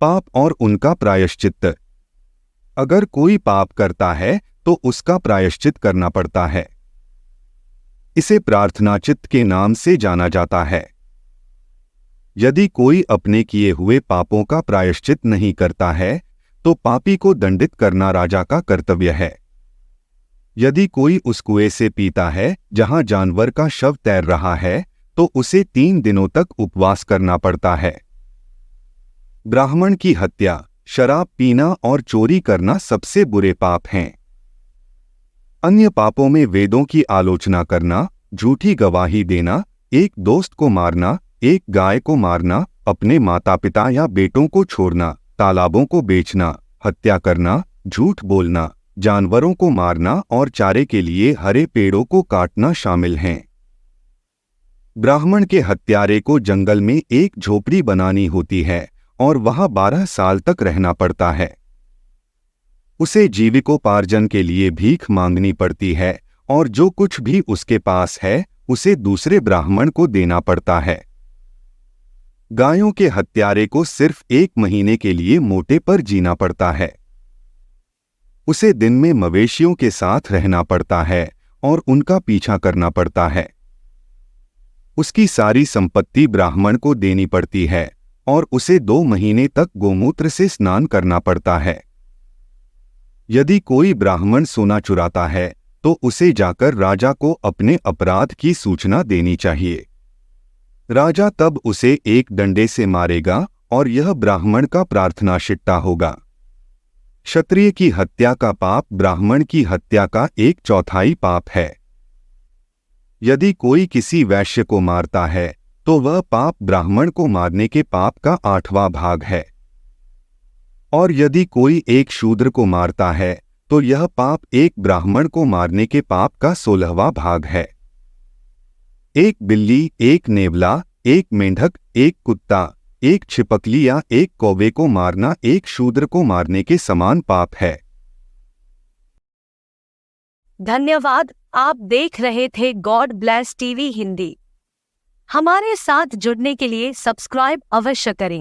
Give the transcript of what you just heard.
पाप और उनका प्रायश्चित। अगर कोई पाप करता है तो उसका प्रायश्चित करना पड़ता है। इसे प्रार्थनाचित्त के नाम से जाना जाता है। यदि कोई अपने किए हुए पापों का प्रायश्चित नहीं करता है तो पापी को दंडित करना राजा का कर्तव्य है। यदि कोई उस कुएं से पीता है जहां जानवर का शव तैर रहा है तो उसे 3 दिनों तक उपवास करना पड़ता है। ब्राह्मण की हत्या, शराब पीना और चोरी करना सबसे बुरे पाप हैं। अन्य पापों में वेदों की आलोचना करना, झूठी गवाही देना, एक दोस्त को मारना, एक गाय को मारना, अपने माता पिता या बेटों को छोड़ना, तालाबों को बेचना, हत्या करना, झूठ बोलना, जानवरों को मारना और चारे के लिए हरे पेड़ों को काटना शामिल हैं। ब्राह्मण के हत्यारे को जंगल में एक झोपड़ी बनानी होती है और वहां 12 साल तक रहना पड़ता है। उसे जीविकोपार्जन के लिए भीख मांगनी पड़ती है और जो कुछ भी उसके पास है उसे दूसरे ब्राह्मण को देना पड़ता है। गायों के हत्यारे को सिर्फ 1 महीने के लिए मोटे पर जीना पड़ता है। उसे दिन में मवेशियों के साथ रहना पड़ता है और उनका पीछा करना पड़ता है। उसकी सारी संपत्ति ब्राह्मण को देनी पड़ती है और उसे 2 महीने तक गोमूत्र से स्नान करना पड़ता है। यदि कोई ब्राह्मण सोना चुराता है तो उसे जाकर राजा को अपने अपराध की सूचना देनी चाहिए। राजा तब उसे एक डंडे से मारेगा और यह ब्राह्मण का प्रार्थनाशिट्टा होगा। क्षत्रिय की हत्या का पाप ब्राह्मण की हत्या का 1/4 पाप है। यदि कोई किसी वैश्य को मारता है तो वह पाप ब्राह्मण को मारने के पाप का 8वां भाग है। और यदि कोई एक शूद्र को मारता है तो यह पाप एक ब्राह्मण को मारने के पाप का 16वां भाग है। एक बिल्ली, एक नेवला, एक मेंढक, एक कुत्ता, एक छिपकली या एक कौवे को मारना एक शूद्र को मारने के समान पाप है। धन्यवाद। आप देख रहे थे गॉड ब्लेस टीवी हिंदी। हमारे साथ जुड़ने के लिए सब्सक्राइब अवश्य करें।